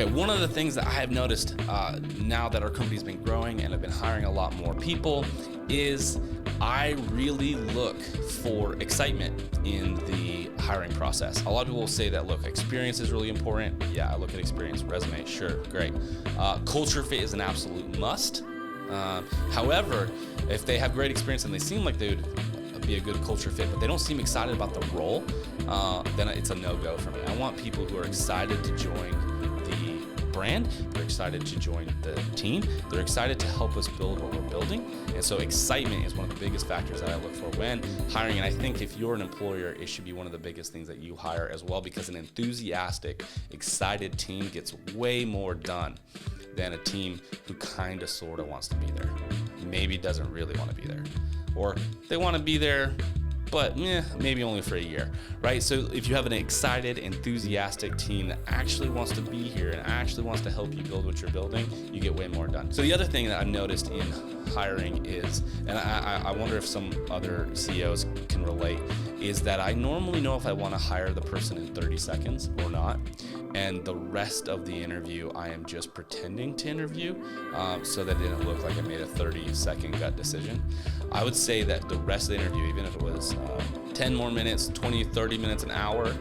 Okay, one of the things that I have noticed now that our company's been growing and I've been hiring a lot more people is I really look for excitement in the hiring process. A lot of people will say that, look, experience is really important. Yeah, I look at experience, resume, sure, great. Culture fit is an absolute must. However, if they have great experience and they seem like they would be a good culture fit, but they don't seem excited about the role, then it's a no-go for me. I want people who are excited to join the brand, they're excited to join the team, they're excited to help us build what we're building. And so excitement is one of the biggest factors that I look for when hiring. And I think if you're an employer, it should be one of the biggest things that you hire as well, because an enthusiastic, excited team gets way more done than a team who kind of sort of wants to be there, maybe doesn't really want to be there, or they want to be there but maybe only for a year, right? So if you have an excited, enthusiastic team that actually wants to be here and actually wants to help you build what you're building, you get way more done. So the other thing that I've noticed in hiring is, and I wonder if some other CEOs can relate, is that I normally know if I want to hire the person in 30 seconds or not. And the rest of the interview, I am just pretending to interview so that it didn't look like I made a 30-second gut decision. I would say that the rest of the interview, even if it was 10 more minutes, 20, 30 minutes, an hour,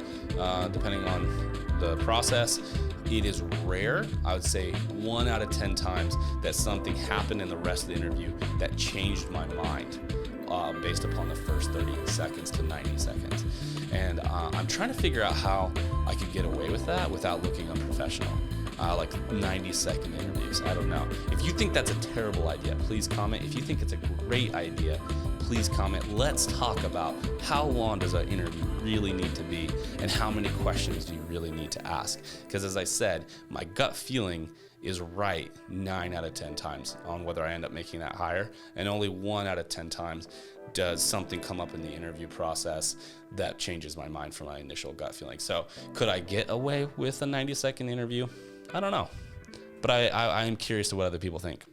depending on the process, it is rare, I would say 1 out of 10 times, that something happened in the rest of the interview that changed my mind based upon the first 30 seconds to 90 seconds. And I'm trying to figure out how I could get away with that without looking unprofessional. Like 90-second interviews, I don't know. If you think that's a terrible idea, please comment. If you think it's a great idea, please comment. Let's talk about how long does an interview really need to be and how many questions do you really need to ask? Because as I said, my gut feeling is right 9 out of 10 times on whether I end up making that hire, and only 1 out of 10 times does something come up in the interview process that changes my mind from my initial gut feeling. So could I get away with a 90-second interview? I don't know, but I am curious to what other people think.